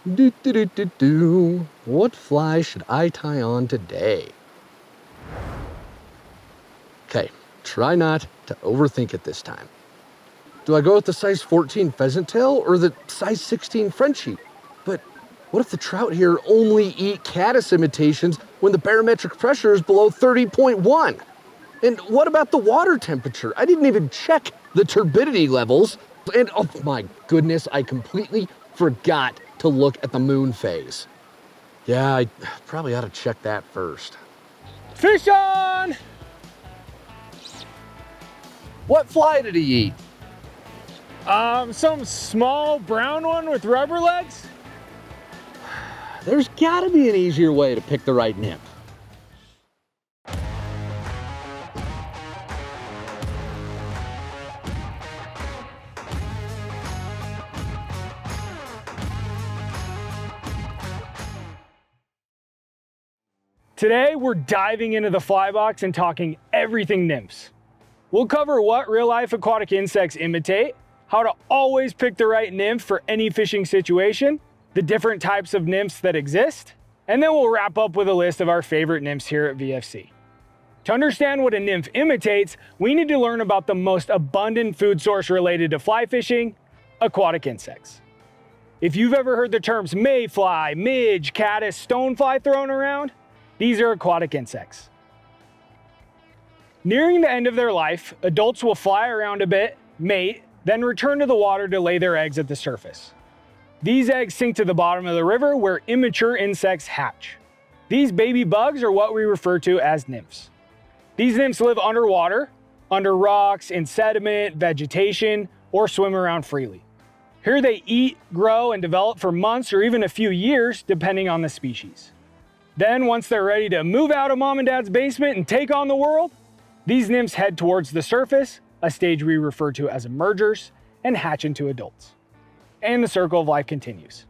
What fly should I tie on today? Okay, try not to overthink it this time. Do I go with the size 14 pheasant tail or the size 16 Frenchie? But what if the trout here only eat caddis imitations when the barometric pressure is below 30.1? And what about the water temperature? I didn't even check the turbidity levels. And oh my goodness, I completely forgot to look at the moon phase. Yeah, I probably ought to check that first. Fish on! What fly did he eat? Some small brown one with rubber legs? There's gotta be an easier way to pick the right nymph. Today, we're diving into the fly box and talking everything nymphs. We'll cover what real-life aquatic insects imitate, how to always pick the right nymph for any fishing situation, the different types of nymphs that exist, and then we'll wrap up with a list of our favorite nymphs here at VFC. To understand what a nymph imitates, we need to learn about the most abundant food source related to fly fishing, aquatic insects. If you've ever heard the terms mayfly, midge, caddis, stonefly thrown around, these are aquatic insects. Nearing the end of their life, adults will fly around a bit, mate, then return to the water to lay their eggs at the surface. These eggs sink to the bottom of the river where immature insects hatch. These baby bugs are what we refer to as nymphs. These nymphs live underwater, under rocks, in sediment, vegetation, or swim around freely. Here they eat, grow, and develop for months or even a few years, depending on the species. Then, once they're ready to move out of mom and dad's basement and take on the world, these nymphs head towards the surface, a stage we refer to as emergers, and hatch into adults. And the circle of life continues.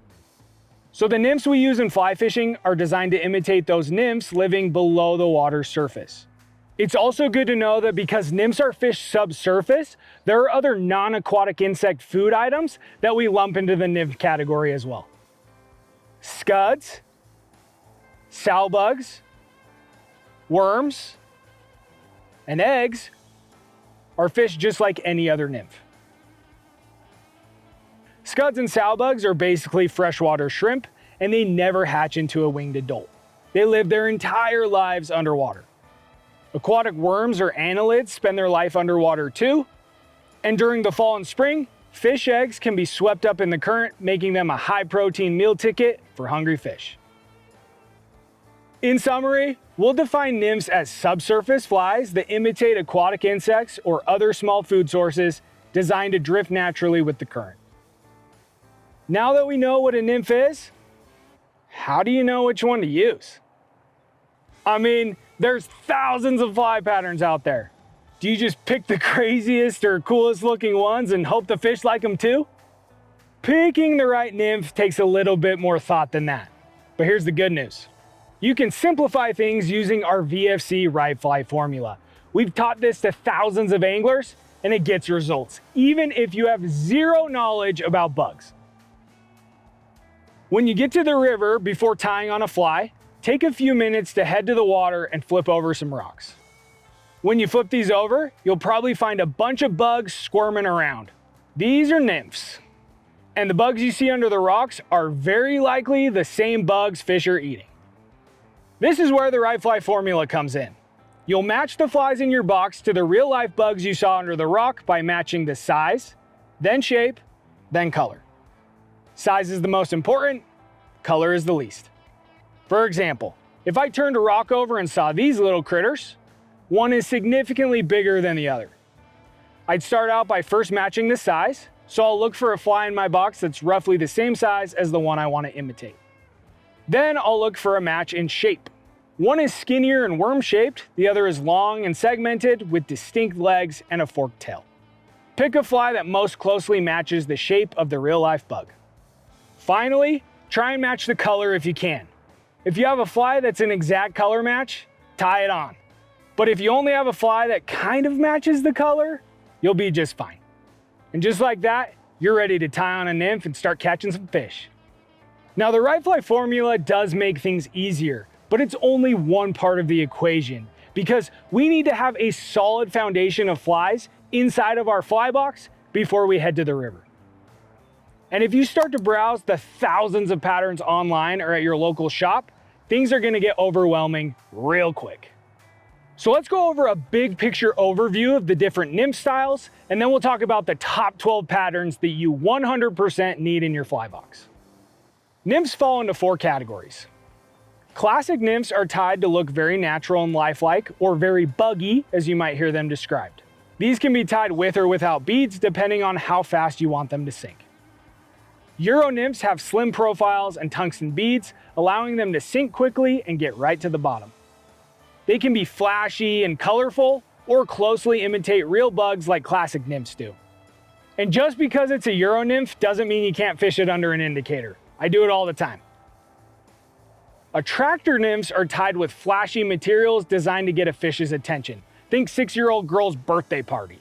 So the nymphs we use in fly fishing are designed to imitate those nymphs living below the water's surface. It's also good to know that because nymphs are fished subsurface, there are other non-aquatic insect food items that we lump into the nymph category as well. Scuds, sow bugs, worms, and eggs are fished just like any other nymph. Scuds and sow bugs are basically freshwater shrimp, and they never hatch into a winged adult. They live their entire lives underwater. Aquatic worms or annelids spend their life underwater too, and during the fall and spring, fish eggs can be swept up in the current, making them a high-protein meal ticket for hungry fish. In summary, we'll define nymphs as subsurface flies that imitate aquatic insects or other small food sources designed to drift naturally with the current. Now that we know what a nymph is, how do you know which one to use? I mean, there's thousands of fly patterns out there. Do you just pick the craziest or coolest looking ones and hope the fish like them too? Picking the right nymph takes a little bit more thought than that. But here's the good news. You can simplify things using our VFC right fly formula. We've taught this to thousands of anglers and it gets results, even if you have zero knowledge about bugs. When you get to the river before tying on a fly, take a few minutes to head to the water and flip over some rocks. When you flip these over, you'll probably find a bunch of bugs squirming around. These are nymphs. And the bugs you see under the rocks are very likely the same bugs fish are eating. This is where the right fly formula comes in. You'll match the flies in your box to the real life bugs you saw under the rock by matching the size, then shape, then color. Size is the most important, color is the least. For example, if I turned a rock over and saw these little critters, one is significantly bigger than the other. I'd start out by first matching the size, so I'll look for a fly in my box that's roughly the same size as the one I want to imitate. Then I'll look for a match in shape. One is skinnier and worm-shaped, the other is long and segmented with distinct legs and a forked tail. Pick a fly that most closely matches the shape of the real-life bug. Finally, try and match the color if you can. If you have a fly that's an exact color match, tie it on. But if you only have a fly that kind of matches the color, you'll be just fine. And just like that, you're ready to tie on a nymph and start catching some fish. Now the right fly formula does make things easier, but it's only one part of the equation because we need to have a solid foundation of flies inside of our fly box before we head to the river. And if you start to browse the thousands of patterns online or at your local shop, things are gonna get overwhelming real quick. So let's go over a big picture overview of the different nymph styles, and then we'll talk about the top 12 patterns that you 100% need in your fly box. Nymphs fall into 4 categories. Classic nymphs are tied to look very natural and lifelike, or very buggy, as you might hear them described. These can be tied with or without beads, depending on how fast you want them to sink. Euro nymphs have slim profiles and tungsten beads, allowing them to sink quickly and get right to the bottom. They can be flashy and colorful, or closely imitate real bugs like classic nymphs do. And just because it's a Euro nymph doesn't mean you can't fish it under an indicator. I do it all the time. Attractor nymphs are tied with flashy materials designed to get a fish's attention. Think 6-year-old girl's birthday party.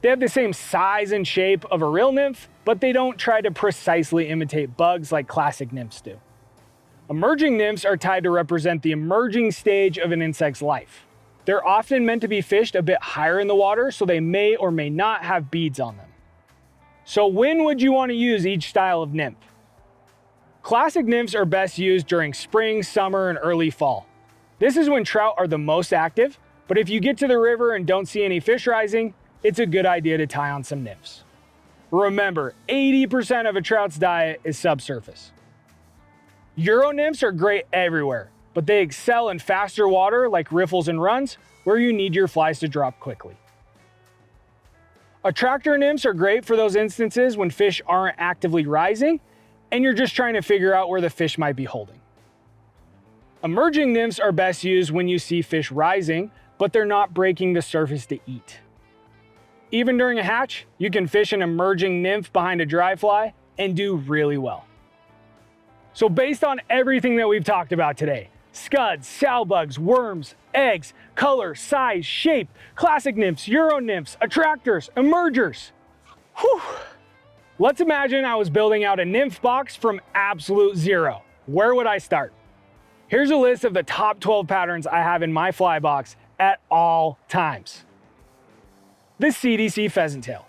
They have the same size and shape of a real nymph, but they don't try to precisely imitate bugs like classic nymphs do. Emerging nymphs are tied to represent the emerging stage of an insect's life. They're often meant to be fished a bit higher in the water, so they may or may not have beads on them. So when would you want to use each style of nymph? Classic nymphs are best used during spring, summer, and early fall. This is when trout are the most active, but if you get to the river and don't see any fish rising, it's a good idea to tie on some nymphs. Remember, 80% of a trout's diet is subsurface. Euro nymphs are great everywhere, but they excel in faster water like riffles and runs, where you need your flies to drop quickly. Attractor nymphs are great for those instances when fish aren't actively rising, and you're just trying to figure out where the fish might be holding. Emerging nymphs are best used when you see fish rising, but they're not breaking the surface to eat. Even during a hatch, you can fish an emerging nymph behind a dry fly and do really well. So based on everything that we've talked about today, scuds, sow bugs, worms, eggs, color, size, shape, classic nymphs, Euro nymphs, attractors, emergers. Whew. Let's imagine I was building out a nymph box from absolute zero. Where would I start? Here's a list of the top 12 patterns I have in my fly box at all times. The CDC pheasant tail.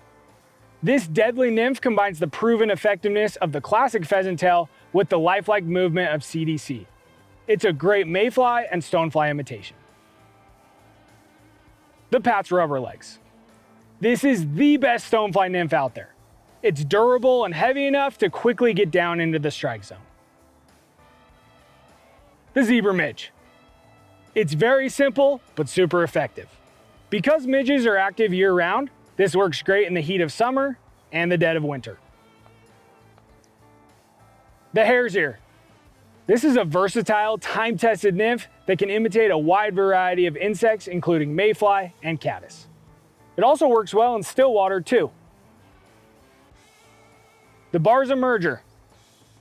This deadly nymph combines the proven effectiveness of the classic pheasant tail with the lifelike movement of CDC. It's a great mayfly and stonefly imitation. The Pat's rubber legs. This is the best stonefly nymph out there. It's durable and heavy enough to quickly get down into the strike zone. The zebra midge. It's very simple, but super effective. Because midges are active year-round, this works great in the heat of summer and the dead of winter. The hare's ear. This is a versatile, time-tested nymph that can imitate a wide variety of insects, including mayfly and caddis. It also works well in still water too. The bar's emerger.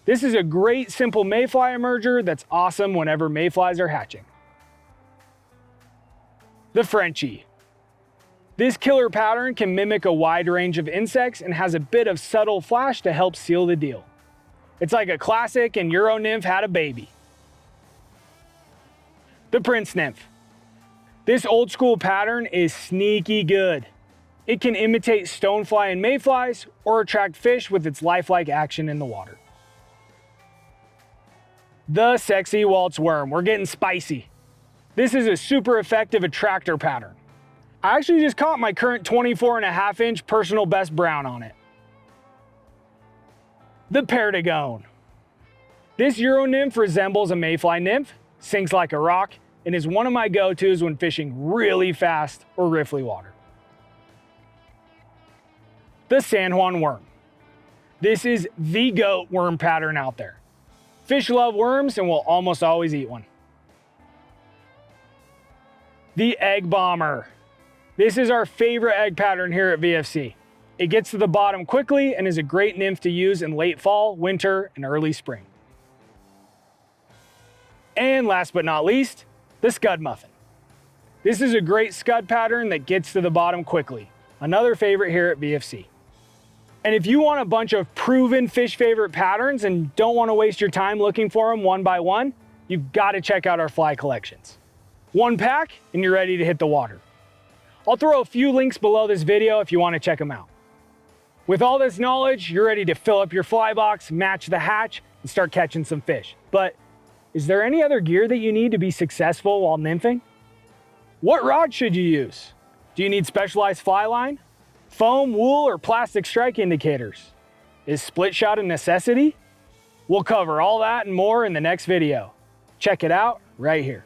This is a great simple mayfly emerger that's awesome whenever mayflies are hatching. The Frenchie. This killer pattern can mimic a wide range of insects and has a bit of subtle flash to help seal the deal. It's like a classic and Euro nymph had a baby. The Prince nymph. This old school pattern is sneaky good. It can imitate stonefly and mayflies or attract fish with its lifelike action in the water. The sexy waltz worm. We're getting spicy. This is a super effective attractor pattern. I actually just caught my current 24.5-inch personal best brown on it. The Perdigon. This Euro nymph resembles a mayfly nymph, sinks like a rock, and is one of my go-tos when fishing really fast or riffly water. The San Juan worm. This is the goat worm pattern out there. Fish love worms and will almost always eat one. The egg bomber. This is our favorite egg pattern here at VFC. It gets to the bottom quickly and is a great nymph to use in late fall, winter, and early spring. And last but not least, the scud muffin. This is a great scud pattern that gets to the bottom quickly. Another favorite here at VFC. And if you want a bunch of proven fish favorite patterns and don't want to waste your time looking for them one by one, you've got to check out our fly collections. One pack and you're ready to hit the water. I'll throw a few links below this video if you want to check them out. With all this knowledge, you're ready to fill up your fly box, match the hatch, and start catching some fish. But is there any other gear that you need to be successful while nymphing? What rod should you use? Do you need specialized fly line, foam, wool, or plastic strike indicators? Is split shot a necessity? We'll cover all that and more in the next video. Check it out right here.